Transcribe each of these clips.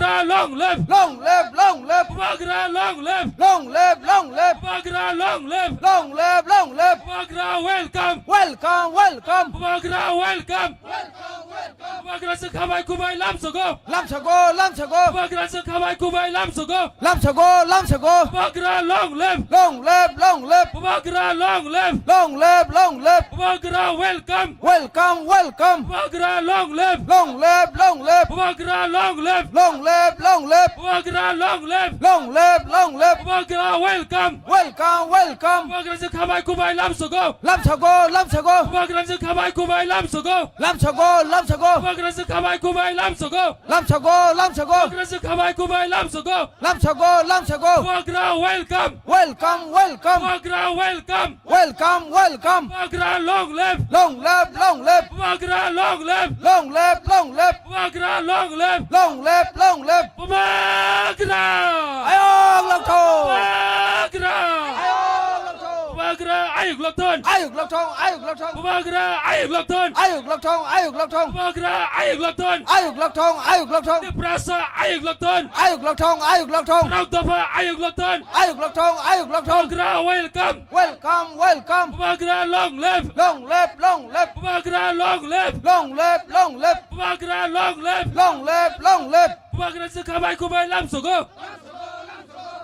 Bumagra long live. long live, long live, Bumagra long live. long live, long live, Bumagra long live. long live, long live. Bumagra welcome. Welcome, welcome. Bumagra welcome. Welcome, welcome. Bumagra sa kamay kumay lamsogo. Lam sago, lam sago, Bumagra sa kamay kumay lamsogo. lam sago, lam sago. Bumagra long live. Long live, long live, Bumagra long live. long live, long live. Bumagra welcome. Welcome, welcome. Bumagra long live. Long live, long live, Bumagra long live. long live, long live, Bumagra long live. long live, long live. Bumagra welcome. Welcome, welcome. Bumagra sa kamay kumay lamsogo. Lam sago, lam sago, Bumagra sa kamay kumay lamsogo. lam sago, lam sago, Bumagra sa kamay kumay lamsogo. lam sago, lam sago, Bumagra sa kamay kumay lamsogo. lam sago, lam sago. Bumagra welcome. Welcome, welcome, Bumagra welcome. welcome, welcome. Bumagra long live. Long live, long live, Bumagra long live. long live, long live, Bumagra long live. long live, long live. Bumagra. Ayog lộc thổ, Bumagra. ayog lộc thổ. Bumagra ayuk lokton. Ayog lộc thổ, ayog lộc thổ. Bumagra ayuk lokton. Ayog lộc thổ, ayog lộc thổ. Bumagra ayuk lokton. Ayog lộc thổ, ayog lộc thổ. Deprasa ayuk lokton. Ayog lộc thổ, ayog lộc thổ. Rautopa ayuk lokton. Ayog lộc thổ, ayog lộc thổ. Bumagra welcome. Welcome, welcome. Bumagra long live. Long live, long live, Bumagra long live. long live, long live, Bumagra long live. long live, long live. Bumagra sa kamay kumay lamsogo.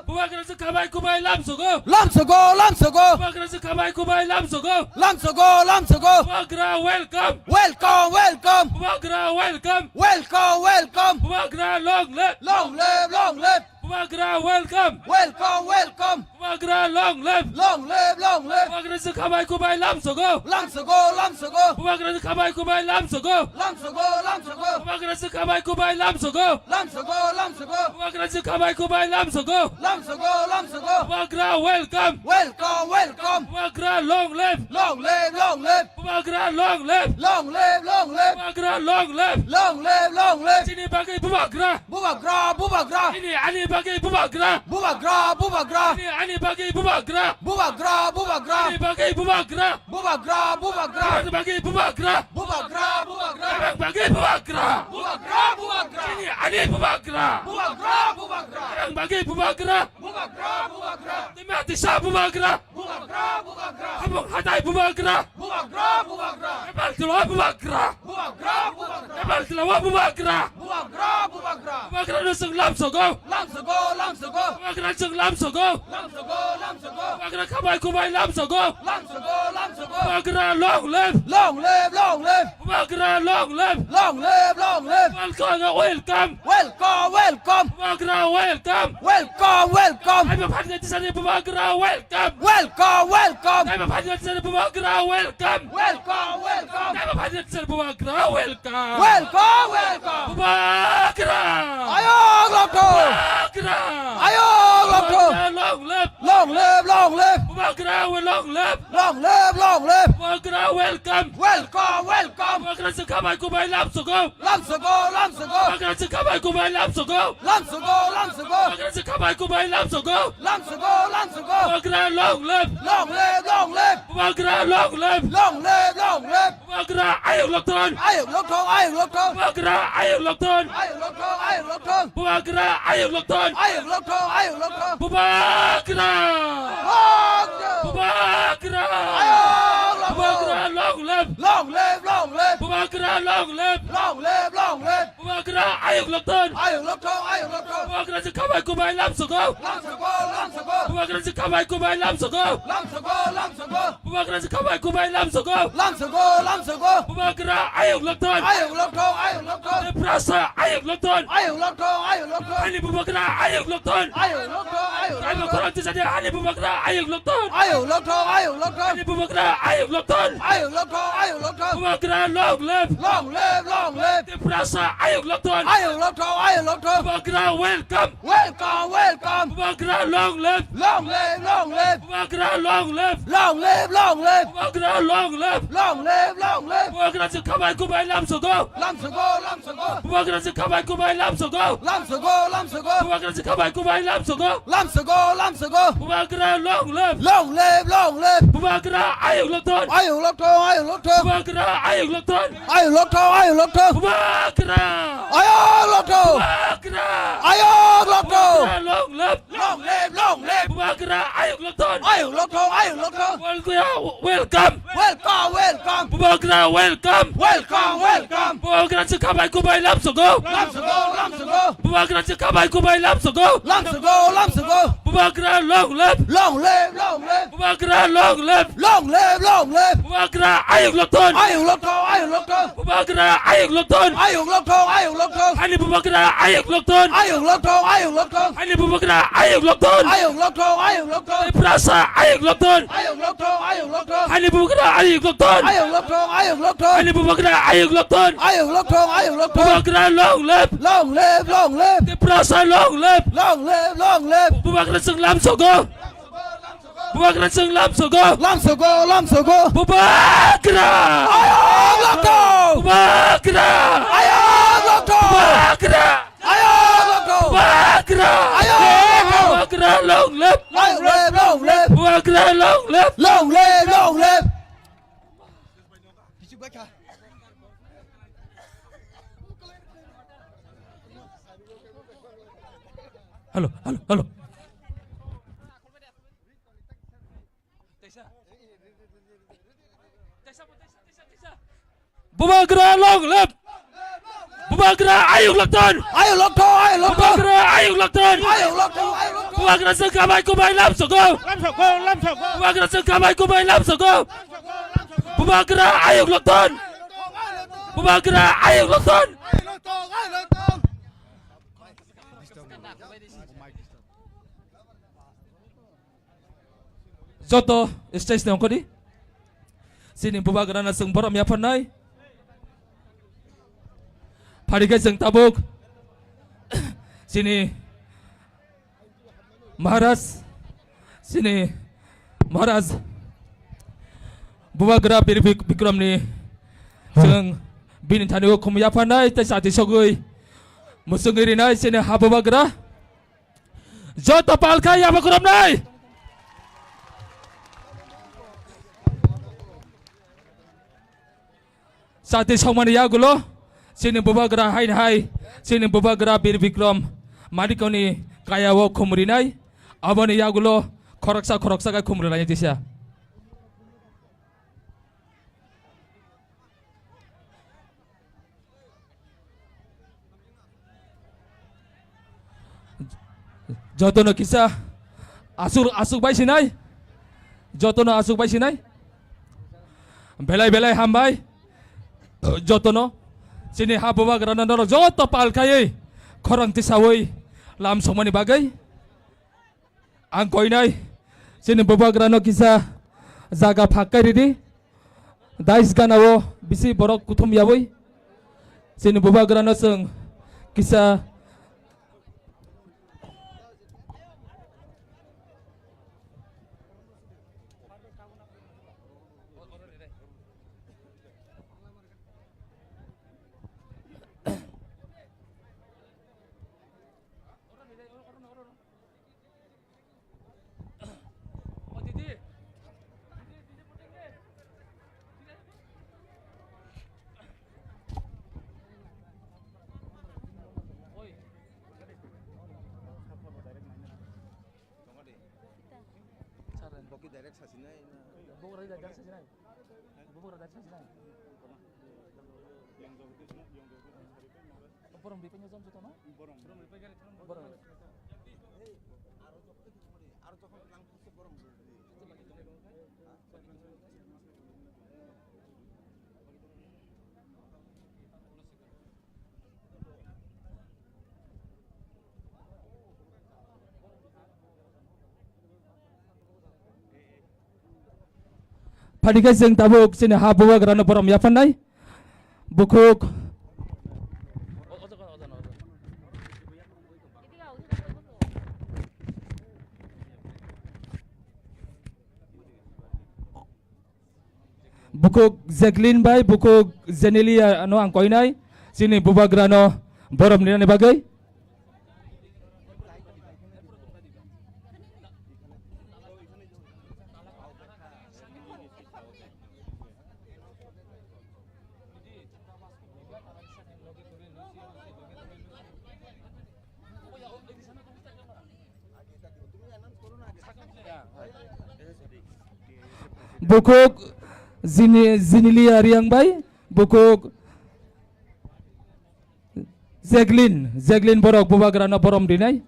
Bumagra sa kamay kumay lamsogo. Lam sago, lam sago, Bumagra sa kamay kumay lamsogo. lam sago, lam sago. Bumagra welcome. Welcome, welcome, Bumagra welcome. welcome, welcome. Bumagra long live. Long live, long live. Bumagra welcome. Welcome, welcome. Bumagra long live. Long live, long live. Bumagra sa kamay kumay lamsogo. Lam sago, lam sago, Bumagra sa kamay kumay lamsogo. lam sago, lam sago, Bumagra sa kamay kumay lamsogo. lam sago, lam sago, Bumagra sa kamay kumay lamsogo. lam sago, lam sago. Bumagra welcome. Welcome, welcome. Bumagra long live. Long live, long live. Bumagra long live. Long live, long live. Bumagra long live. Long live, long live. Sini bagay bumagra. Bubagra, bubagra. Ini ani bagay bumagra. Bubagra, bubagra. Ini ani bagay bumagra. Bubagra, bubagra. Ini bagay bumagra. Bubagra, bubagra. Ini bagay bumagra. Bubagra, bubagra. Ini bagay bumagra. Bubagra, bubagra. Ini ani bumagra. Bubagra, bubagra. Ini bagay bumagra. Bubagra, bubagra. Ini mati sa bumagra. Bubagra, bubagra. Habang hatay bumagra. Bubagra, bubagra. Ebal dalawa bumagra. Bubagra, bubagra. Ebal dalawa bumagra. Bubagra, bubagra. Bumagra na sa lamsogo. Lam sago, lam sago. Bumagra sa lamsogo. Lam sago, lam sago. Bumagra kamay kumay lamsogo. Lam sago, lam sago. Bumagra long live. Long live, long live. Bumagra long live. Long live, long live. Welcome. Welcome, welcome. Bumagra welcome. Welcome, welcome. Ay mapagod sa ni bumagra welcome. Welcome, welcome. Ay mapagod sa ni bumagra welcome. Welcome, welcome. Ay mapagod sa ni bumagra welcome. Welcome, welcome. Bumagra. Ayog lộc thổ. Bumagra. Ayog lộc thổ. Bumagra long live. Long live, long live. Bumagra long live. Long live, long live. Bumagra welcome. Welcome, welcome. Bumagra sa kamay kumay lamsogo. Lam sago, lam sago. Bumagra sa kamay kumay lamsogo. Lam sago, lam sago. Bumagra sa kamay kumay lamsogo. Lam sago, lam sago. Bumagra long live. Long live, long live. Bumagra long live. Long live, long live. Bumagra ayok lokton. Ayog lộc thổ, ayog lộc thổ. Bumagra ayok lokton. Ayog lộc thổ, ayog lộc thổ. Bumagra ayok lokton. Ayog lộc thổ, ayog lộc thổ. Bumagra. Long live. Bumagra. Ayog lộc thổ. Bumagra long live. Long live, long live. Bumagra long live. Long live, long live. Bumagra ayok lokton. Ayog lộc thổ, ayog lộc thổ. Bumagra sa kamay kumay lamsogo. Lam sago, lam sago. Bumagra sa kamay kumay lamsogo. Lam sago, lam sago. Bumagra sa kamay kumay lamsogo. Lam sago, lam sago. Bumagra ayok lokton. Ayog lộc thổ, ayog lộc thổ. Deprasa ayok lokton. Ayog lộc thổ, ayog lộc thổ. Ani bumagra ayok lokton. Ayog lộc thổ, ayog Ay lộc thổ. magkurang sa niya. Ani bumagra ayok lokton. Ayog lộc thổ, ayog lộc thổ. Ani bumagra ayok lokton. Ayog lộc thổ, ayog lộc thổ. Bumagra long live. Long live, long live. Deprasa ayok lokton. Ayog lộc thổ, ayog lộc thổ. Bumagra welcome. Welcome, welcome. Bumagra long live. Long live, long live. Bumagra long live. Long live, long live. Bumagra long live. Long live, long live. Bumagra sa kamay kumay lamsogo. Lam sago, lam sago. Bumagra sa kamay kumay lamsogo. Lam sago, lam sago. Bumagra sa kamay kumay lamsogo. Lam sago, lam sago. Bumagra long live. Long live, long live. Bumagra ayok lokton. Ayog lộc thổ, ayog lộc thổ. Bumagra ayok lokton. Ayog lộc thổ, ayog lộc thổ. Bumagra. Ayog lộc thổ. Bumagra. Lotto. Long live. Long live, long live. Pemagara Ayuk Lokton. Ayuk Lotto, Ayuk Lotto. Welcome. Welcome, welcome. Pemagara welcome. Welcome, welcome. Pemagara sekamai kubai lam sogo. Lam Sogo, Lam Sogo. Pemagara sekamai kubai lam sogo. Lam Sogo, Lam Sogo. Pemagara long live. Long live, long live. Pemagara long live. Long live, long live. Pemagara Ayuk Lokton. Ayuk Lotto, Ayuk Lotto. Pemagara Ayuk Lokton. Ayuk Lotto, Ayuk Lotto. Hani Pemagara Ayuk Lokton. Ayuk Lotto, Ayuk Lotto. Hani Pemagara Ayuk Lokton. Ayuk Lotto, Ayuk Lotto. Prasa Ayuk Lokton. Ayuk Lotto, Ayuk Lotto. Hani Pemagara Ayuk Lokton. Ayuk Lotto, Ayuk Lotto. Hani Pemagara Ayuk Lokton. Ayuk Lotto, Ayuk Lotto. Pemagara long live. Long live, long live. Prasa long live. Long live, long live. Pemagara seng lam sogo. Pemagara seng lam sogo. Lam Sogo, Lam Sogo. Pemagara. Ayuk Lotto. Pemagara. Ayuk Lotto. Pemagara. Ayuk Lotto. Pemagara. Ayuk Lotto. Pemagara long live. Long live, long live. Pemagara long live. Long live, long live. Halo, halo, halo. Pemagara long live. Pemagara Ayuk Lokton. Ayuk Lotto, Ayuk Lotto. Pemagara Ayuk Lokton. Ayuk Lotto, Ayuk Lotto. Pemagara sekamai kubai lam sogo. Pemagara sekamai kubai lam sogo. Pemagara Ayuk Lokton. Pemagara Ayuk Lokton. Joto stage na ko di. Sining pemagara na seng boram ya panay. Parigay seng tabuk. Sini Maharaj. Sini Maharaj. Pemagara Bikram ni seng binin tani ko kumya panay ta sati sogoy. Musungiri na sini ha pemagara. Joto palkai ya Bikram nai. Sati songmani ya gulo. Sini Pemagara hai hai. Sini Pemagara Bikram. Mari kau ni kaya wo kumuri nai. Abani ya gulo. Koraksa ka kumuri nai tisya. Jotono kisah asuk bai sinai. Jotono asuk bai sinai. Belai hambai. Jotono sini ha Pemagara nandoro joto palkai korang tisawoi lam somani bagai angkoi nai sini Pemagara no kisah jaga phakai ridi dais ganawo bisi borok kuthum yaboi sini Pemagara no seng kisah Panikai seng tabuk sini ha Pemagara no boram ya panai. Bukuk Bukuk Jacqueline bai bukuk Zenelia no angkoi nai sini Pemagara no boram ni bagai. bukuk Zinilia Riangbai, bukuk Zeglin borok bubagrana borom dinai.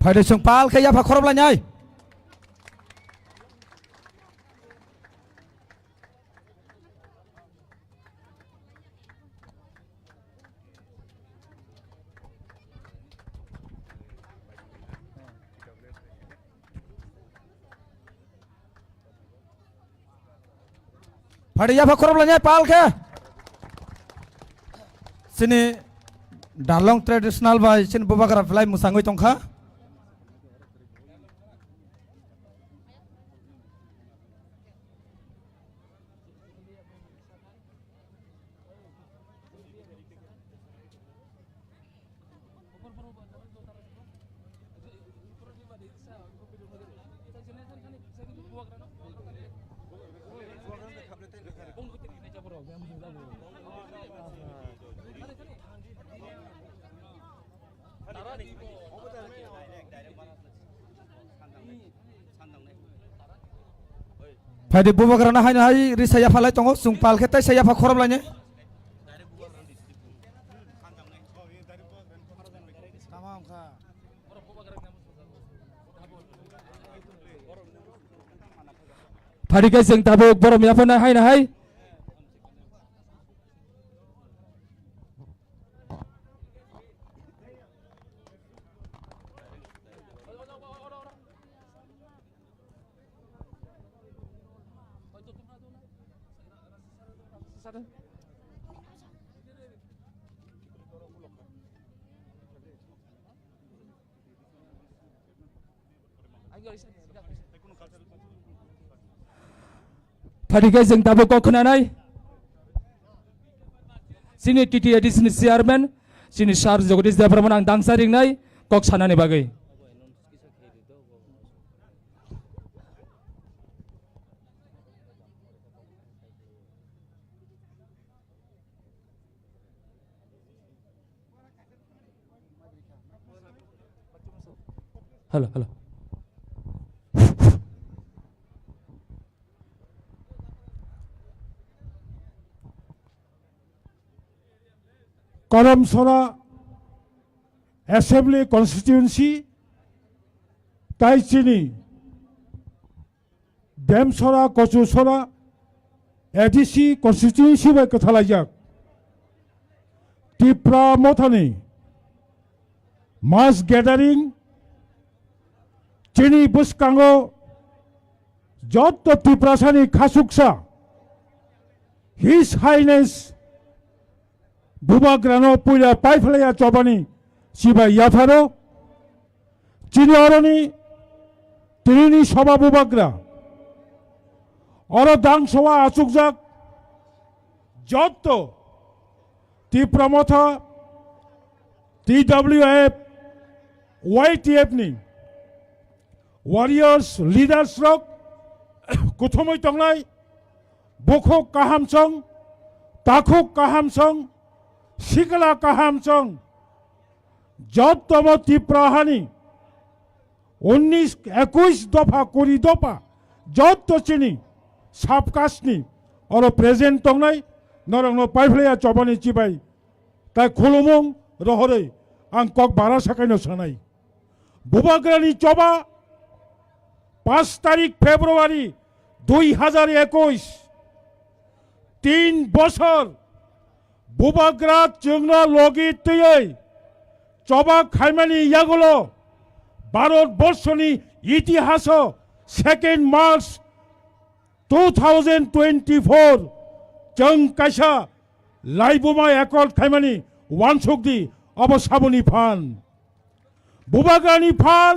Pada sung pal kaya apa korban nyai. Pada apa korban nyai pal ke? Sini dalong tradisional by sini bubagra fly musangoi tongkha. Pada bubagra na hai risaya falai tongo sung pal kita saya apa korban nyai. Padikai sing tabuk borom ya pun hai na hai. Padikai sing tabuk kok kenanai. Sini TTID sini chairman, sini Sar Jagadish Devarman ang dangsaring nai kok sanane bagai. Halo. Karamsora Assembly Constituency Taichini Demsora Kochusora ADC Constituency by Kathalajak Tipra Mothani Mass Gathering Chini Buskango Jotto Tiprasani Kasuksa His Highness Bubagrano Puya Paiflaya Chobani Siba Yafaro Chinioroni Tirini Soba Bubagra Oro Dangsoa Asukjak Jotto Tipramotha TWF YTF ni Warriors Leaders Rock Kuthomoi Tonglai Bokok Kahamsong Takok Kahamsong Sikala Kahamsong Jottamo Tiprahani 19-21 দফা করি দফা যত চিনি সাবকাশনি আর present তংনাই নরং পাইফ্লেয়া চবানি চিবাই তাই খুলুমং রহরে আং cock বারা সাকাইনো সানাই বুবাগ্রানি চবা 5 তারিখ ফেব্রুয়ারি 2021 3 বছর বুবাগ্রা চিংনা লগি তুই চবা খাইমানি ইয়াগুলো ভারতবর্ষনি ইতিহাস 2 মার্চ 2024 जों कायसा लाइबुमा एकल खायमानि वानसुकदि अबसाबनि फान बुबागानि फान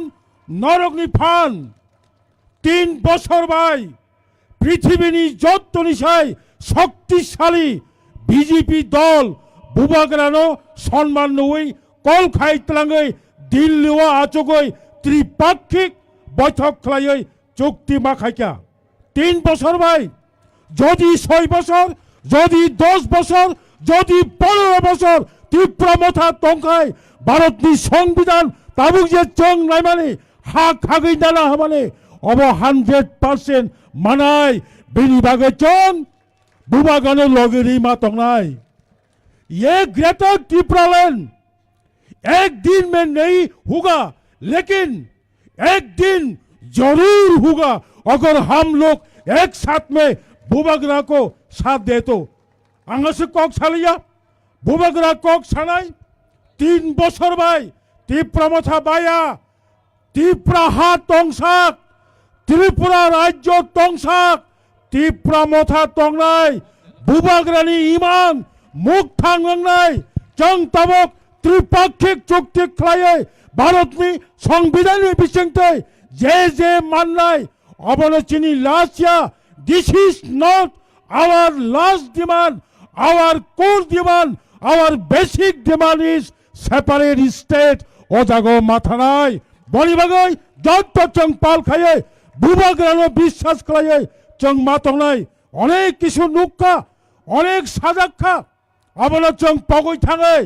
नरकनि फान 3 বছর বাই পৃথিবীনি যত্তনিসাই শক্তিশালী বিজেপি দল বুবাগ্রানো সম্মান নই কল খাইতলাঙ্গৈ দিল্লিওয়া আচগৈ ত্রিপাক্ষিক বৈঠক খালাই চুক্তি মাখাইকা 3 বছর বাই যদি 6 বছর যদি 10 বছর যদি 15 বছর তীব্রমথা তংখাই ভারতনি সংবিধান তাবুক যে চং নাইমানি হা খাগৈ দানা হামানে of 100% manai bini bagai chong buba gano logiri ma tongnai ये ग्रेटर टिप्रालैंड एक दिन में नहीं होगा लेकिन एक दिन जरूर होगा अगर हम लोग एक साथ में बुबागरा को साथ दे तो आंगसे कॉक सालिया बुबागरा कॉक सानाई 3 बছর भाई ত্রিপুরা মথা বায়া ত্রিপুরা হাত টংসাক ত্রিপুরা রাজ্য টংসাক ত্রিপুরা মথা টংনাই বুবাগরানি ইমান মুখ থাংনাই जों तबक त्रिपाक्षिक चुक्ति खालायै भारतनि संविधाननि बिथिंथै जे माननाय अबनचिनि last year this is not our last demand our core demand our basic demand is separate state अजागो माथानाय बनिबागै जत जों पाल खायै बुबाग्रानो বিশ্বাস खालायै जों मातंनाय अनेक किसु नुक्का अनेक साजाखा अबला जों पगै थाङै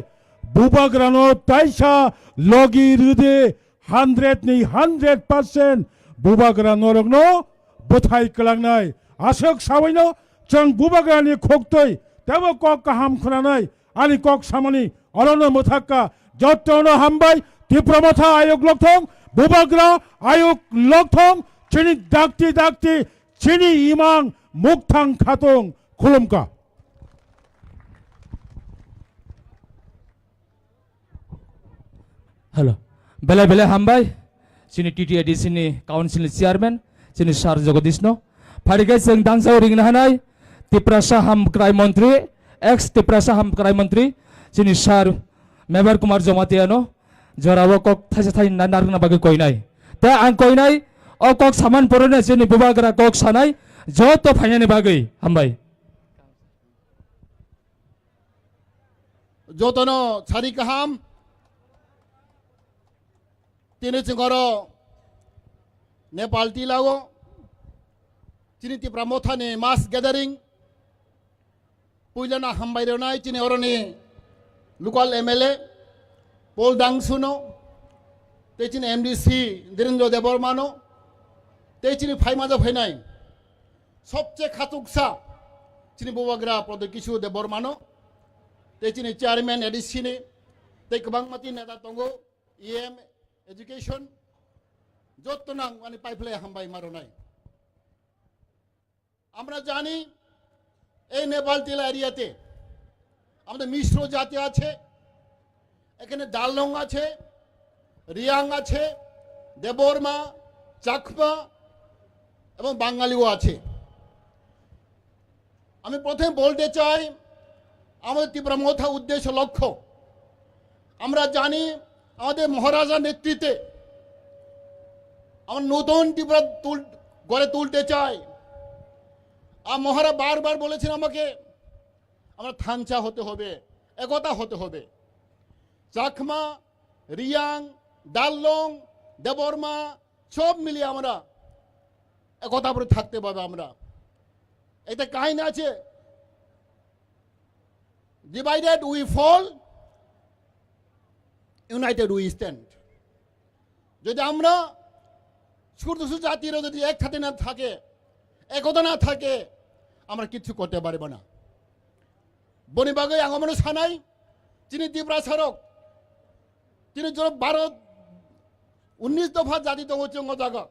बुबाग्रानो ताइसा लगी रुदे 100% बुबाग्रानो रंनो बथाय कलांनाय आसक सावैनो जों बुबाग्रानि खोक्तै तेबो कक गाहाम खुनानै आनि कक सामनि अरनो मोथाक्का जत्तनो हामबाय त्रिपुरा आयोग लक्थं बुबाग्रा आयोग लक्थं चिनि दाक्ति चिनि इमां मुक्थां खाथं खुलुमका हेलो बेले बेले हामबाय जोंनि TTIDC नि काउन्सिल चेयारमेन जोंनि सार जगदीशनो फारिगै जों दांसाव रिंनो हानाय त्रिपुरा हामक्राय मन्त्रि एक्स त्रिपुरा हामक्राय मन्त्रि जोंनि सार मेबर कुमार जमातियानो जराबो कक थाइसे थाइ नारना बागै कइनाय दा आं कइनाय अ कक सामान परने जोंनि बुबाग्रा कक सानाय जत फाइनानि बागै हामबाय जतनो सारि गाहाम तिनी चिंगरो नेपाल टिलागो चिनी त्रिपुरा मथानि मास गैदरिंग पुइलाना हामबायरनाय चिनी अरनि लोकल MLA पोल दांसुनो ते चिनी MDC धीरेन्द्र देबबर्मानो ते चिनी फाइमाजा फैनाय सबसे खातुकसा चिनी बुबाग्रा प्रदो किशु देबबर्मानो ते चिनी चेयरमैन ADC नि ते गोबांमाति नेता दंगो EM एजुकेशन जत्तनां माने पाइपले हामबाय मारनाय আমরা জানি এই নেপাল টিলা এরিয়াতে আমাদের মিশ্র জাতি আছে এখানে দালং আছে রিয়াং আছে দেববর্মা চাকমা এবং বাঙালিও আছে আমি প্রথমে বলতে চাই আমাদের ত্রিপুরা মথা উদ্দেশ্য লক্ষ্য আমরা জানি আমাদের মহারাজা নেতৃত্বে আমরা নতুন ত্রিপুরা গড়ে তুলতে চাই আর মহারা বারবার বলেছেন আমাকে আমরা থানচা হতে হবে একতা হতে হবে চাকমা রিয়াং দালং দেববর্মা সব মিলিয়ে আমরা একতা করে থাকতে পারবো আমরা এটা কাহিনী আছে divided we fall united we stand যদি আমরা ছোট ছোট জাতিরা যদি একসাথে না থাকে একতা না থাকে আমরা কিছু করতে পারবো না বনিবাগৈ আঙমনো সানাই তিনি ত্রিপুরা সড়ক তিনি 19 दफा जाति दङ जों जागा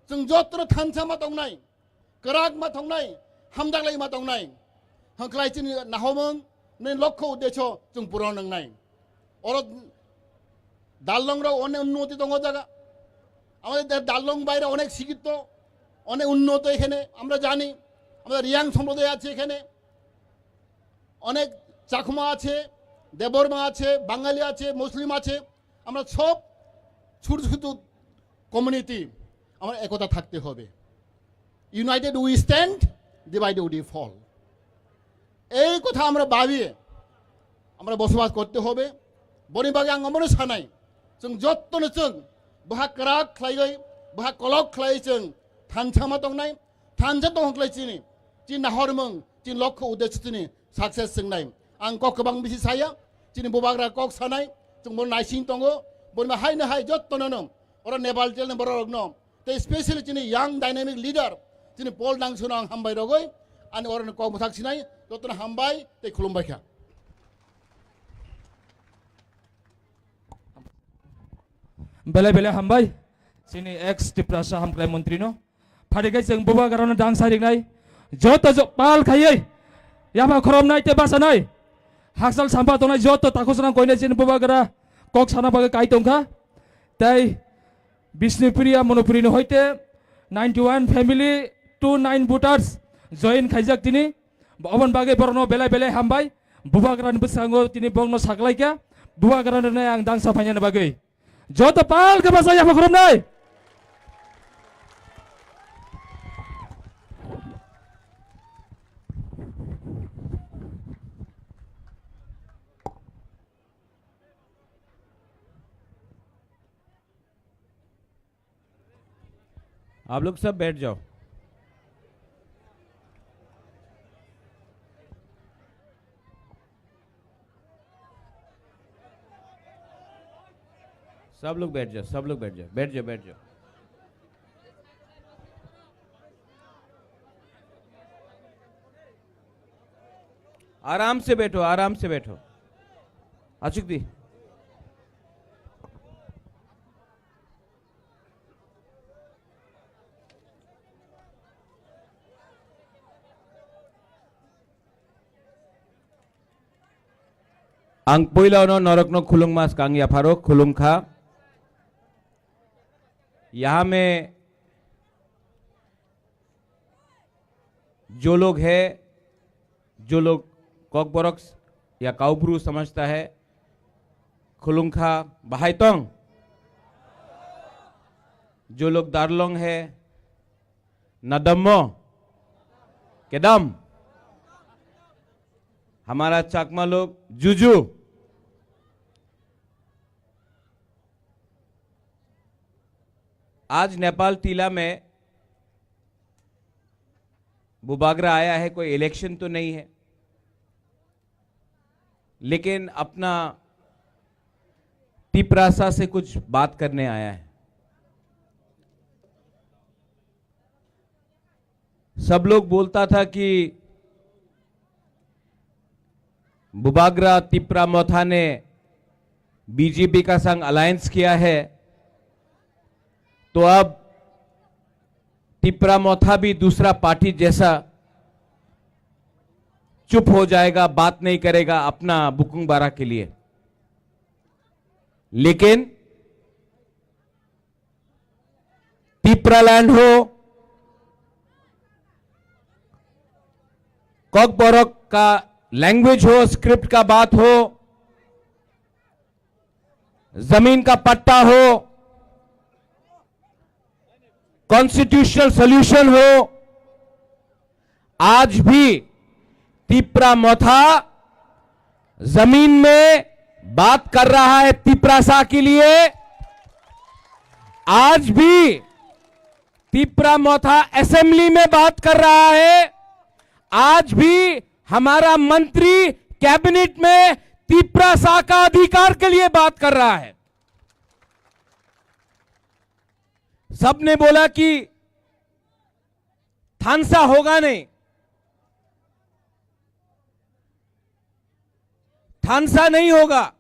जों जत्र थानसामा दंनाय करागमा दंनाय हामदागलायमा दंनाय हांख्लाय चिनि नाहमों नै लक्ष्य उद्देश्य जों पूर्ण नंनाय और दालंराव अनेक उन्नति दङ जागा আমাদের দালং বাইরে অনেক শিক্ষিত অনেক উন্নত এখানে আমরা জানি আমাদের রিয়াং সম্প্রদায় আছে এখানে অনেক চাকমা আছে দেববর্মা আছে বাঙালি আছে মুসলিম আছে আমরা সব ছোট ছোট কমিউনিটি আমরা একতা থাকতে হবে united we stand divided we fall এই কথা আমরা ভাবিয়ে আমরা বসবাস করতে হবে বনিবাগে आं अमनो सानाय जों जत्तनो जों बहा कराग ख्लायगै बहा कलक ख्लाय जों थानसामा दंनाय थानसा दंख्लाय चिनि चिन नाहरमों चिन लक्ष्य उद्देश्य चिनि सक्सेस जोंनाय आं कक गोबां बिसि साया चिनि बुबाग्रा कक सानाय जों बन नायसिं दङ बनिबा हायनो हाय जत्तनो अर नेपाल टेल बर रग्न ते स्पेशली चिनि यांग dynamic leader Sini Pol Dang Sunang Hambai Rogoi, and orang kau mutak sinai, Dr. Hambai, te Kulumbai kya. Bela-bela hambai sini ex Tiprasa hamklai menteri no phadegai jeng buba garana dang sarik nai joto jo pal khayai yaba khorom nai te basa nai haksal sampa tonai joto takosana koine sini buba gara kok sana baga kai tongkha tai Bisnupriya Monopuri no hoite 91 family 29 voters join khaijak tini obon bagai borno bela-bela hambai buba garana besango tini bongno saklai kya buba garana nai ang dang sapanya na bagai joto pal ke basa ya pakrom nai आप लोग सब बैठ जाओ। सब लोग बैठ जाओ, सब लोग बैठ जाओ, बैठ जाओ, बैठ जाओ। आराम से बैठो, आराम से बैठो। अचुक दी ang puilaw no norok no khulung mas kang ya farok khulung kha यहाँ में जो लोग है जो लोग कॉकबॉक्स या काउब्रू समझता है खुलुंखा बहाइतोंग जो लोग दारलोंग है नदम्मो केदम हमारा चाकमा लोग जुजू आज नेपाल टीला में बुबागरा आया है, कोई इलेक्शन तो नहीं है, लेकिन अपना टिपरासा से कुछ बात करने आया है। सब लोग बोलता था कि बुबागरा तिप्रा मोथा ने बीजेपी का संग अलायंस किया है, तो अब टिपरा मोथा भी दूसरा पार्टी जैसा चुप हो जाएगा, बात नहीं करेगा अपना बुकुंग बारा के लिए। लेकिन टिपरा लैंड हो, कॉकबॉरक का लैंग्वेज हो, स्क्रिप्ट का बात हो, जमीन का पट्टा हो, कॉन्स्टिट्यूशनल सॉल्यूशन हो, आज भी तिप्रा मोथा जमीन में बात कर रहा है तिप्रासा के लिए। आज भी तिप्रा मोथा असेंबली में बात कर रहा है। आज भी हमारा मंत्री कैबिनेट में तिप्रासा का अधिकार के लिए बात कर रहा है। सबने बोला कि थानसा होगा नहीं, थानसा नहीं होगा,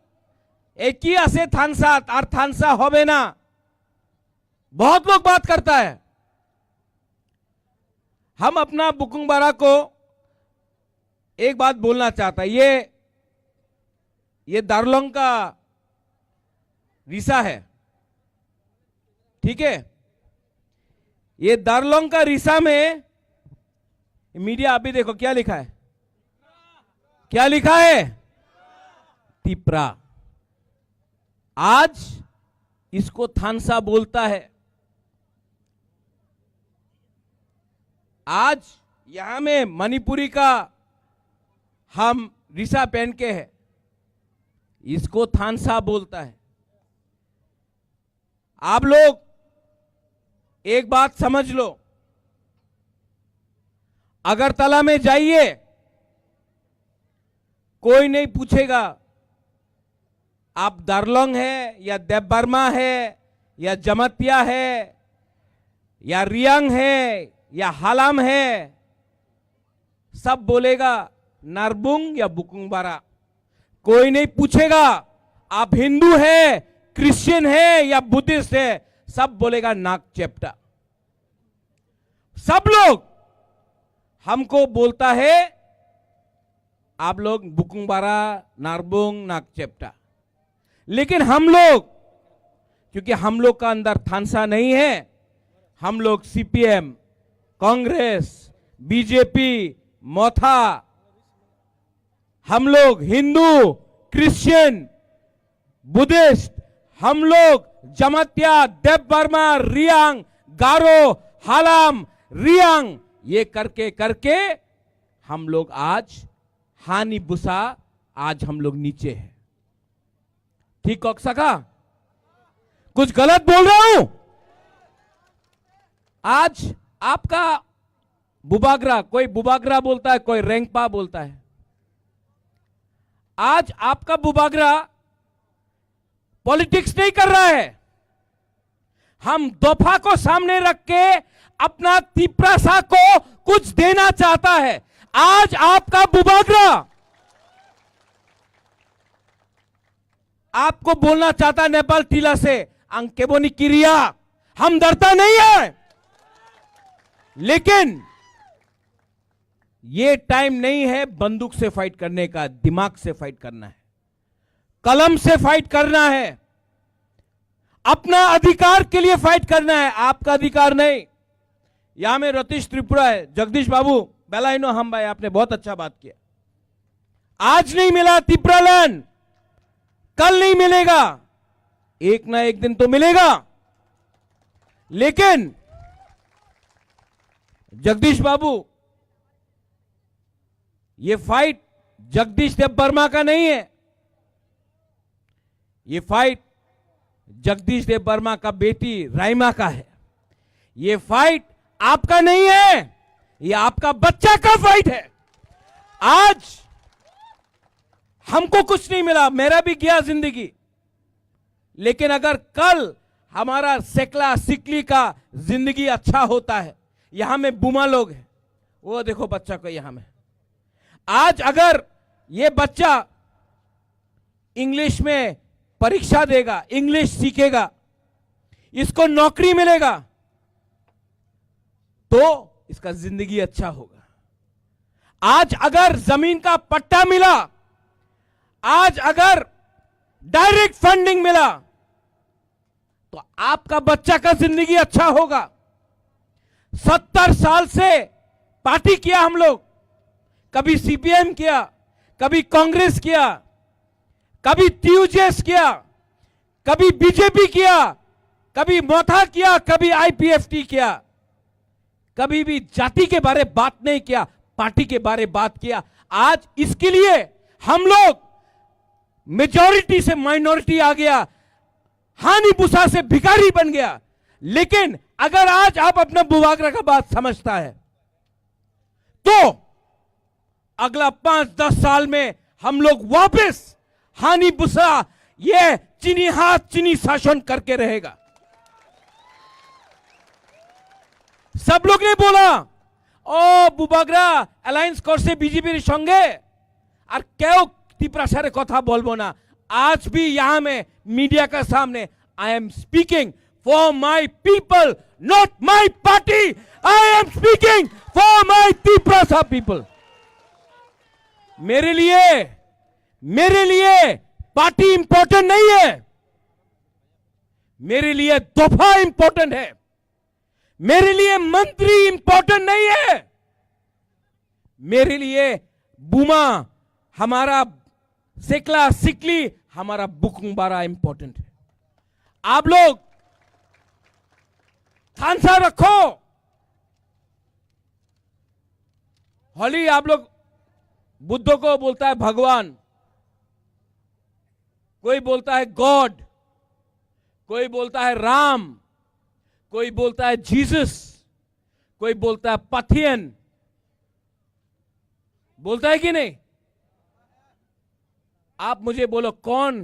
एक ही आसे थानसा और थानसा होबे ना, बहुत लोग बात करता है। हम अपना बुकुंग बारा को एक बात बोलना चाहता है, ये दार्लोंग का रिसा है, ठीक है। ये दार्लोंग का रिसा में मीडिया अभी देखो क्या लिखा है, क्या लिखा है, तिप्रा। आज इसको थानसा बोलता है। आज यहां में मणिपुरी का हम रिसा पहन के है, इसको थानसा बोलता है। आप लोग एक बात समझ लो, अगरतला में जाइए, कोई नहीं पूछेगा आप दार्लोंग है या देवबर्मा है या जमतिया है या रियांग है या हालाम है, सब बोलेगा नारबुंग या बुकुंगबारा। कोई नहीं पूछेगा आप हिंदू है, क्रिश्चियन है या बुद्धिस्ट है, सब बोलेगा नाक चेप्टा। सब लोग हमको बोलता है आप लोग बुकुंगबारा, नारबुंग, नाक चेप्टा। लेकिन हम लोग, क्योंकि हम लोग का अंदर थानसा नहीं है, हम लोग सीपीएम, कांग्रेस, बीजेपी, मोथा, हम लोग हिंदू, क्रिश्चियन, बुद्धिस्ट, हम लोग जमातिया, देव बर्मा, रियांग, गारो, हालाम, रियांग, ये करके करके हम लोग आज हानि बुसा, आज हम लोग नीचे हैं। ठीक हो सका? कुछ गलत बोल रहा हूं? आज आपका बुबागरा, कोई बुबागरा बोलता है, कोई रेंगपा बोलता है। आज आपका बुबागरा पॉलिटिक्स नहीं कर रहा है। हम दोफा को सामने रख के अपना तिप्रासा को कुछ देना चाहता है। आज आपका बुबागरा आपको बोलना चाहता है नेपाल टीला से अंकेबोनी किरिया, हम डरता नहीं है। लेकिन ये टाइम नहीं है बंदूक से फाइट करने का, दिमाग से फाइट करना है, कलम से फाइट करना है, अपना अधिकार के लिए फाइट करना है, आपका अधिकार नहीं। यहां में रतीश त्रिपुरा है, जगदीश बाबू बेलाइनो, हम भाई आपने बहुत अच्छा बात किया। आज नहीं मिला त्रिपुरा लैंड, कल नहीं मिलेगा, एक ना एक दिन तो मिलेगा। लेकिन जगदीश बाबू, ये फाइट जगदीश देव वर्मा का नहीं है, ये फाइट जगदीश देव वर्मा का बेटी राइमा का है। ये फाइट आपका नहीं है, ये आपका बच्चा का फाइट है। आज हमको कुछ नहीं मिला, मेरा भी गया जिंदगी, लेकिन अगर कल हमारा सेकला सिकली का जिंदगी अच्छा होता है, यहां में बुमा लोग हैं, वो देखो बच्चा को यहां में, आज अगर ये बच्चा इंग्लिश में परीक्षा देगा, इंग्लिश सीखेगा, इसको नौकरी मिलेगा, तो इसका जिंदगी अच्छा होगा। आज अगर जमीन का पट्टा मिला, आज अगर डायरेक्ट फंडिंग मिला, तो आपका बच्चा का जिंदगी अच्छा होगा। 70 साल से पार्टी किया हम लोग, कभी सीपीएम किया, कभी कांग्रेस किया, कभी टीयूजेएस किया, कभी बीजेपी किया, कभी मोथा किया, कभी आईपीएफटी किया, कभी भी जाति के बारे बात नहीं किया, पार्टी के बारे बात किया। आज इसके लिए हम लोग मेजॉरिटी से माइनॉरिटी आ गया, हानि बुसा से भिखारी बन गया। लेकिन अगर आज आप अपना बुबागरा का बात समझता है, तो अगला 5-10 साल में हम लोग वापस हानि बुसा, ये चीनी हाथ चीनी शासन करके रहेगा। सब लोग ने बोला ओ बुबागरा अलायंस करছে বিজেপির সঙ্গে, আর কেউ ত্রিপুরাসারে কথা বলবো না। आज भी यहां में मीडिया के सामने I am speaking for my people, not my party. I am speaking for my Tripura people. मेरे लिए पार्टी इंपॉर्टेंट नहीं है, मेरे लिए दफा इंपॉर्टेंट है, मेरे लिए मंत्री इंपॉर्टेंट नहीं है, मेरे लिए बुमा, हमारा सेकला सिकली, हमारा बुकुंगबारा इंपॉर्टेंट है। आप लोग थानसा रखो। होली आप लोग बुद्ध को बोलता है भगवान, कोई बोलता है गॉड, कोई बोलता है राम, कोई बोलता है जीसस, कोई बोलता है पथियन, बोलता है कि नहीं? आप मुझे बोलो कौन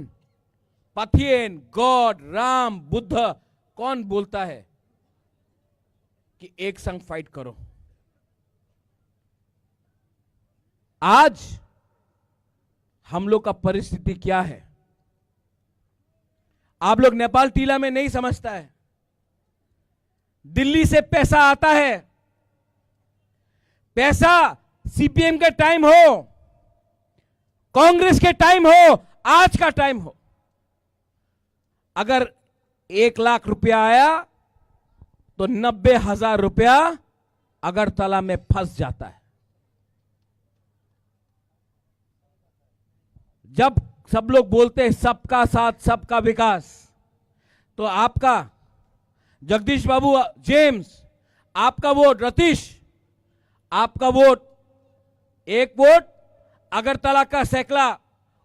पथियन, गॉड, राम, बुद्ध कौन बोलता है? कि एक संग फाइट करो। आज हम लोग का परिस्थिति क्या है, आप लोग नेपाल टीला में नहीं समझता है। दिल्ली से पैसा आता है, पैसा सीपीएम के टाइम हो, कांग्रेस के टाइम हो, आज का टाइम हो, अगर 1 लाख रुपया आया तो 90,000 रुपया अगरतला में फंस जाता है। जब सब लोग बोलते हैं सबका साथ सबका विकास, तो आपका जगदीश बाबू जेम्स, आपका वोट रतीश, आपका वोट, एक वोट अगरतला का सैकला,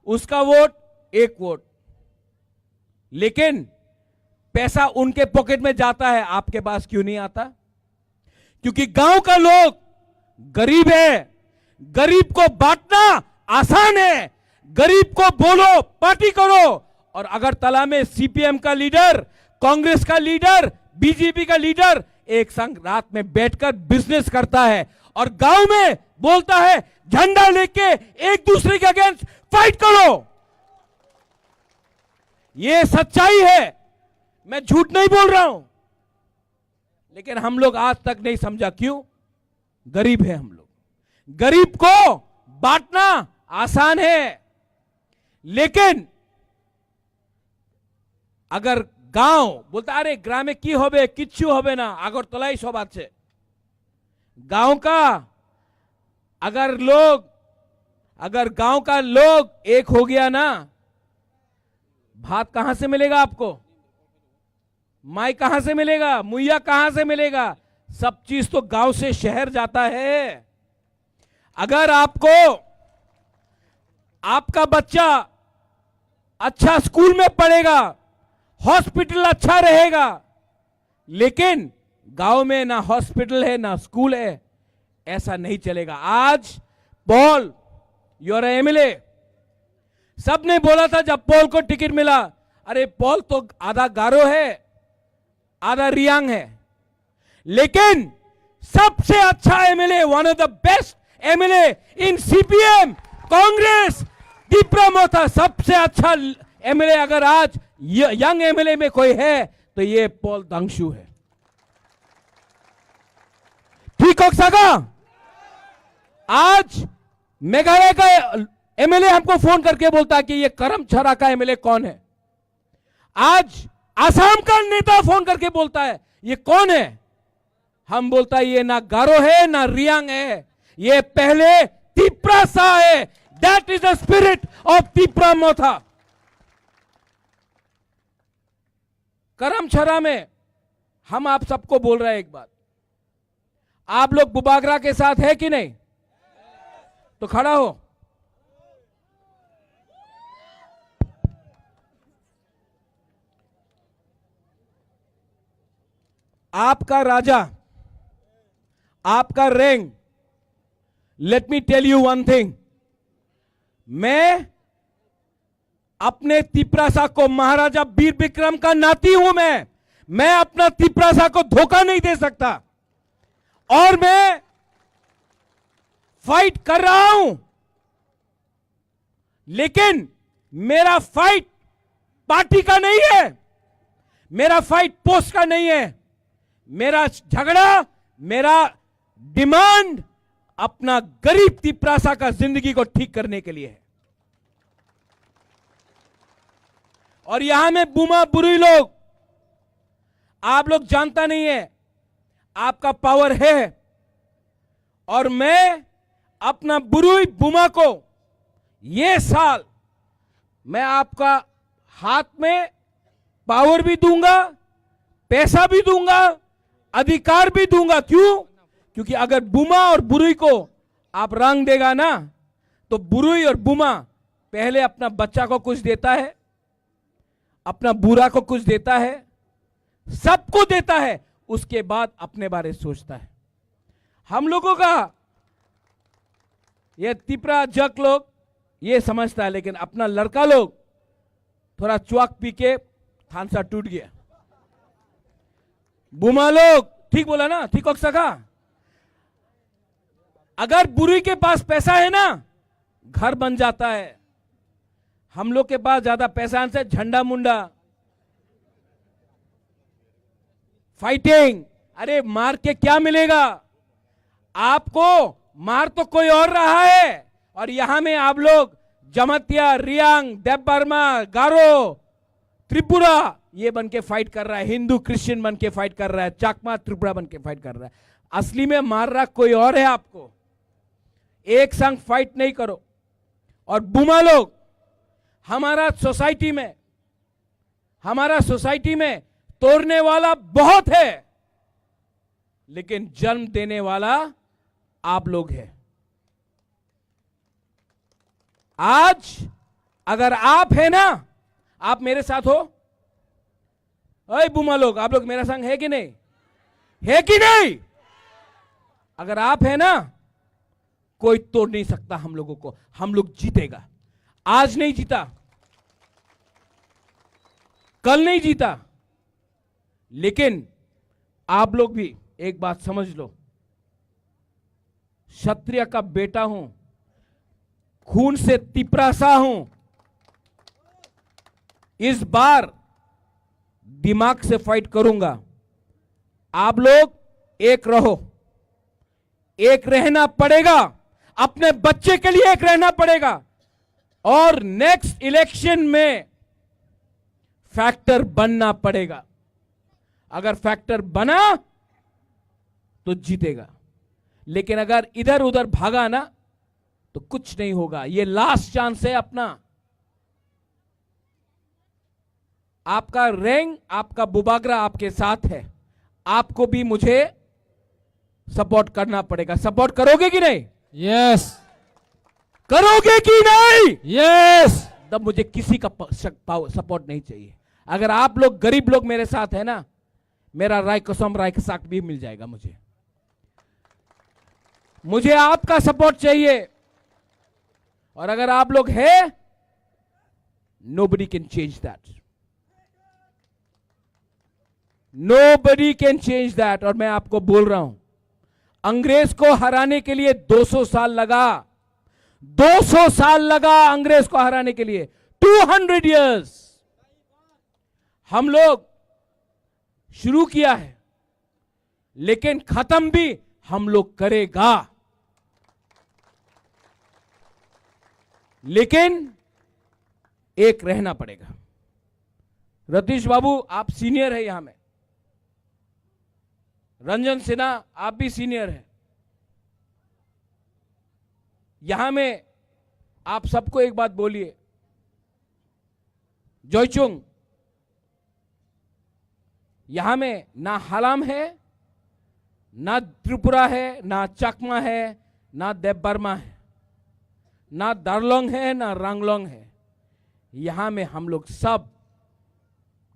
उसका वोट 1 वोट, लेकिन पैसा उनके पॉकेट में जाता है, आपके पास क्यों नहीं आता? क्योंकि गांव का लोग गरीब है, गरीब को बांटना आसान है, गरीब को बोलो पार्टी करो। और अगरतला में सीपीएम का लीडर, कांग्रेस का लीडर, बीजेपी का लीडर एक संग रात में बैठकर बिजनेस करता है और गांव में बोलता है झंडा लेके एक दूसरे के अगेंस्ट फाइट करो। यह सच्चाई है, मैं झूठ नहीं बोल रहा हूं, लेकिन हम लोग आज तक नहीं समझा। क्यों? गरीब है हम लोग। गरीब को बांटना आसान है, लेकिन अगर गांव बोलता अरे ग्रामे की होबे किच्छु होबे ना, আগরতলাই सब আছে, गांव का अगर गांव का लोग एक हो गया ना, भात कहां से मिलेगा आपको? माई कहां से मिलेगा? मुइया कहां से मिलेगा? सब चीज तो गांव से शहर जाता है। अगर आपका बच्चा अच्छा स्कूल में पढ़ेगा, हॉस्पिटल अच्छा रहेगा, लेकिन गांव में ना हॉस्पिटल है ना स्कूल है, ऐसा नहीं चलेगा। आज पॉल, योर एमएलए, सबने बोला था जब पॉल को टिकट मिला, अरे पॉल तो आधा गारो है, आधा रियांग है, लेकिन सबसे अच्छा MLA, one of the best MLA in CPM, Congress, Tipra Motha, सबसे अच्छा एमएलए अगर आज यंग एमएलए में कोई है तो ये पॉल दांगशू है। ठीक हो सका? आज मेघालय का एमएलए हमको फोन करके बोलता है कि ये करमछरा का एमएलए कौन है। आज आसाम का नेता फोन करके बोलता है ये कौन है। हम बोलता है ये ना गारो है ना रियांग है, ये पहले तिप्रा सा है। That is the spirit of Tipra Motha. करमछरा में हम आप सबको बोल रहे हैं एक बात, आप लोग बुबागरा के साथ है कि नहीं? तो खड़ा हो। आपका राजा, आपका rank, let me tell you one thing, मैं अपने तिप्रासा को, महाराजा वीर विक्रम का नाती हूं मैं अपना तिप्रासा को धोखा नहीं दे सकता, और मैं फाइट कर रहा हूं, लेकिन मेरा फाइट पार्टी का नहीं है, मेरा फाइट पोस्ट का नहीं है, मेरा झगड़ा, मेरा डिमांड अपना गरीब तिप्रासा का जिंदगी को ठीक करने के लिए है। और यहां में बुमा बुरी लोग, आप लोग जानता नहीं है, आपका पावर है, और मैं अपना बुरुई बुमा को ये साल मैं आपका हाथ में पावर भी दूंगा, पैसा भी दूंगा, अधिकार भी दूंगा। क्यों? क्योंकि अगर बुमा और बुरुई को आप रंग देगा ना, तो बुरुई और बुमा पहले अपना बच्चा को कुछ देता है, अपना बुरा को कुछ देता है, सबको देता है, उसके बाद अपने बारे सोचता है। हम लोगों का ये तिप्रा जक लोग ये समझता है, लेकिन अपना लड़का लोग थोड़ा च्वाक पी के थानसा टूट गया। बुमा लोग ठीक बोला ना, ठीक हो सका। अगर बुरी के पास पैसा है ना, घर बन जाता है। हम लोग के पास ज्यादा पैसा से झंडा मुंडा, फाइटिंग। अरे मार के क्या मिलेगा आपको? मार तो कोई और रहा है। और यहां में आप लोग जमतिया, रियांग, देवबर्मा, गारो, त्रिपुरा ये बन के फाइट कर रहा है, हिंदू क्रिश्चियन बन के फाइट कर रहा है, चाकमा त्रिपुरा बन के फाइट कर रहा है। असली में मार रहा कोई और है आपको। एक संग फाइट नहीं करो। और बुमा लोग, हमारा सोसाइटी में तोड़ने वाला बहुत है, लेकिन जन्म देने वाला आप लोग हैं। आज अगर आप है ना, आप मेरे साथ हो। अरे बुमा लोग, आप लोग मेरा संग है कि नहीं? है कि नहीं? अगर आप है ना, कोई तोड़ नहीं सकता हम लोगों को। हम लोग जीतेगा। आज नहीं जीता, कल नहीं जीता, लेकिन आप लोग भी एक बात समझ लो, क्षत्रिय का बेटा हूं, खून से तिपरासा हूं। इस बार दिमाग से फाइट करूंगा। आप लोग एक रहो, एक रहना पड़ेगा। अपने बच्चे के लिए एक रहना पड़ेगा। और नेक्स्ट इलेक्शन में फैक्टर बनना पड़ेगा। अगर फैक्टर बना तो जीतेगा, लेकिन अगर इधर उधर भागा ना तो कुछ नहीं होगा। ये लास्ट चांस है अपना। आपका रैंक, आपका बुबागरा आपके साथ है। आपको भी मुझे सपोर्ट करना पड़ेगा। सपोर्ट करोगे कि नहीं? यस, करोगे कि नहीं? यस। तब मुझे किसी का सपोर्ट नहीं चाहिए। अगर आप लोग गरीब लोग मेरे साथ है ना, मेरा राय कसम राय साक भी मिल जाएगा। मुझे आपका सपोर्ट चाहिए। और अगर आप लोग है, nobody can change that. Nobody can change that. और मैं आपको बोल रहा हूं, अंग्रेज को हराने के लिए 200 साल लगा। 200 साल लगा अंग्रेज को हराने के लिए। 200 इयर्स हम लोग शुरू किया है, लेकिन खत्म भी हम लोग करेगा। लेकिन एक रहना पड़ेगा। रतीश बाबू, आप सीनियर है यहां में। रंजन सिन्हा, आप भी सीनियर हैं। यहां में आप सबको एक बात बोलिए। जोइचुंग, यहां में ना हलाम है, ना त्रिपुरा है, ना चकमा है, ना देवबर्मा है, ना दारलोंग है, ना रांगलोंग है। यहां में हम लोग सब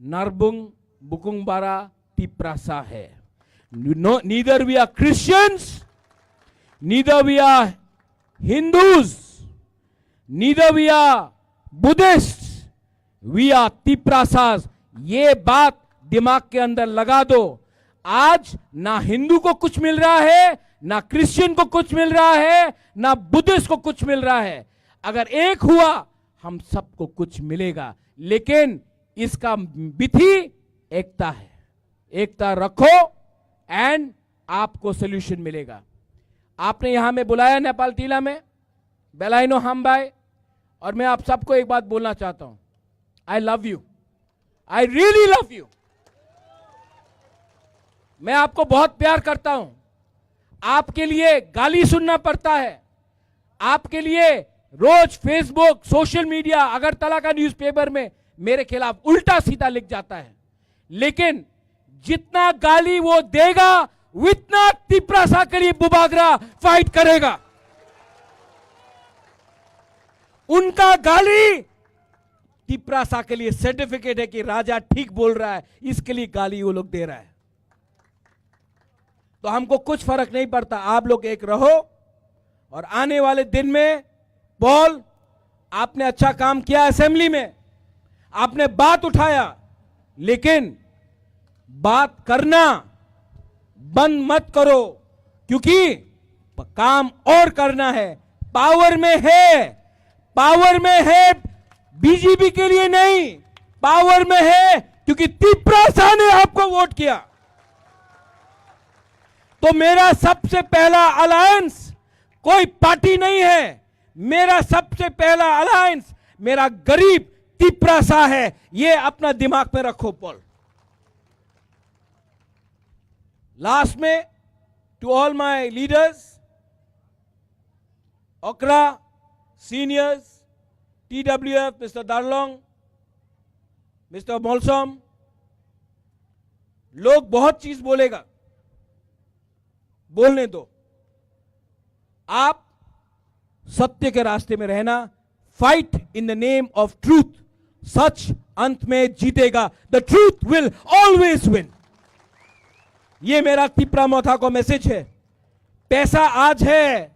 नरबुंग, बुकुंगबारा, तिप्रासा है। Neither we are Christians, neither we are Hindus, neither we are Buddhists, we are Tiprasas। ये बात दिमाग के अंदर लगा दो। आज ना हिंदू को कुछ मिल रहा है, ना क्रिश्चियन को कुछ मिल रहा है, ना बुद्धिस्ट को कुछ मिल रहा है। अगर एक हुआ, हम सबको कुछ मिलेगा। लेकिन इसका विधि एकता है। एकता रखो एंड आपको सोल्यूशन मिलेगा। आपने यहां में बुलाया नेपाल टीला में, बेलाइनो हमबाई, और मैं आप सबको एक बात बोलना चाहता हूं। आई love you, I really love you. मैं आपको बहुत प्यार करता हूं। आपके लिए गाली सुनना पड़ता है। आपके लिए रोज फेसबुक, सोशल मीडिया, अगरतला का न्यूज़पेपर में मेरे खिलाफ उल्टा सीधा लिख जाता है। लेकिन जितना गाली वो देगा, उतना तिप्रासा के लिए बुबागरा फाइट करेगा। उनका गाली तिप्रासा के लिए सर्टिफिकेट है कि राजा ठीक बोल रहा है, इसके लिए गाली वो लोग दे रहा है। तो हमको कुछ फर्क नहीं पड़ता। आप लोग एक रहो। और आने वाले दिन में पॉल, आपने अच्छा काम किया असेंबली में, आपने बात उठाया, लेकिन बात करना बंद मत करो, क्योंकि काम और करना है। पावर में है बीजेपी के लिए नहीं, पावर में है क्योंकि तिप्रासा ने आपको वोट किया। तो मेरा सबसे पहला अलायंस कोई पार्टी नहीं है, मेरा सबसे पहला अलायंस मेरा गरीब तिप्रासा है। ये अपना दिमाग में रखो पॉल। लास्ट में, टू ऑल माय लीडर्स, ओकरा सीनियर्स, TWF, मिस्टर दारलोंग, मिस्टर मोलसोम, लोग बहुत चीज बोलेगा, बोलने दो। आप सत्य के रास्ते में रहना, fight in the name of truth, सच अंत में जीतेगा। The truth will always win. ये मेरा तिप्रा मोथा को मैसेज है। पैसा आज है,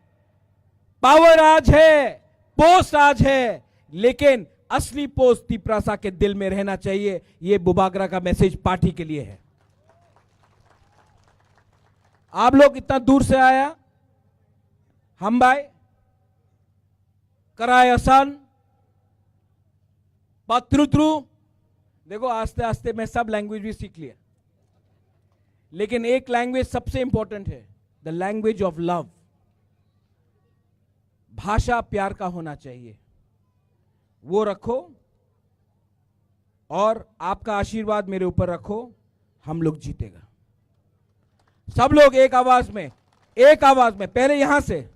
पावर आज है, पोस्ट आज है, लेकिन असली पोस्ट तिप्रासा के दिल में रहना चाहिए। ये बुबागरा का मैसेज पार्टी के लिए है। आप लोग इतना दूर से आया, हम भाई कराए आसान पत्रुत्रु। देखो आस्ते आस्ते मैं सब लैंग्वेज भी सीख लिया, लेकिन एक लैंग्वेज सबसे इंपॉर्टेंट है, द लैंग्वेज ऑफ लव। भाषा प्यार का होना चाहिए, वो रखो और आपका आशीर्वाद मेरे ऊपर रखो, हम लोग जीतेगा। सब लोग एक आवाज में, पहले यहां से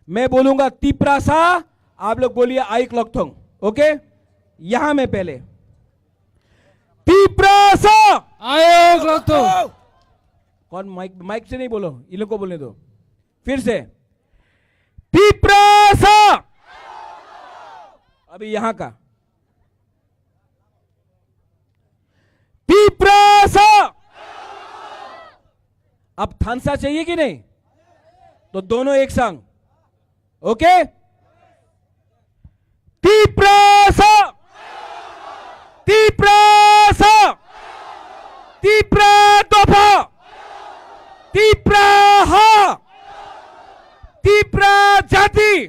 मैं बोलूंगा तिप्रासा, आप लोग बोलिए आई क्लॉकथोंग। ओके, यहां में पहले तिप्रासा आयो क्लॉकथों। कौन माइक से नहीं बोलो, इन लोग को बोलने दो। फिर से तिप्रासा, अभी यहां का तिप्रासा। अब थानसा चाहिए कि नहीं? तो दोनों एक संग। ओके, तिप्रासा, तिप्रासा, तिप्रा दोफा, तिप्राहा, तिप्रा जाति,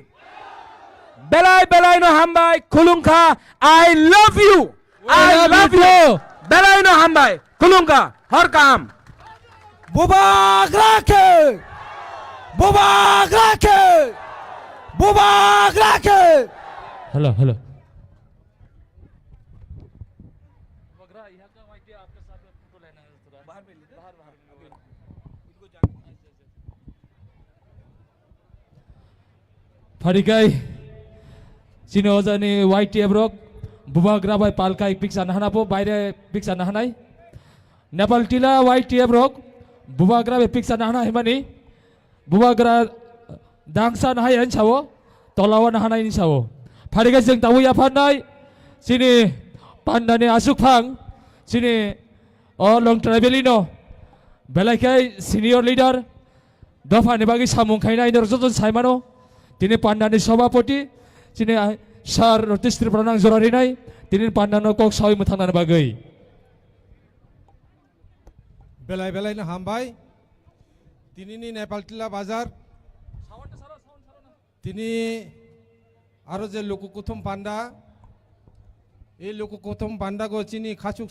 बेलाई नो हमबाई खुलुंखा। I love you, I love you. बेलाई नो हमबाई खुलुंखा हर काम। बुबागरा के, बुबागरा के, बुबागरा के। Hello hello. Farikai sini ojani YTF rok bubagra bai palkai piksa nahana po baire piksa nahanai Nepal tila YTF rok bubagra bai piksa nahana himani bubagra dangsa nahai an sawo tolawa nahanai ni sawo Farikai jeng tahu ya panai sini pandane asuk phang sini long travelino belaikai senior leader dofa ni bagi samung khainai dorjoton saimano তিনি পান্ডানি সভাপতি তিনি সার রতিস্ত্রী প্রণাং জরারি নাই তিনি পান্ডানো cock সাই মুথানার বাগৈ বেলাই বেলাই না হামবাই তিনি নি নেপাল টিলা বাজার তিনি আরো যে লোককুথম পান্ডা এই লোককুথম পান্ডা গো চিনি খাচুক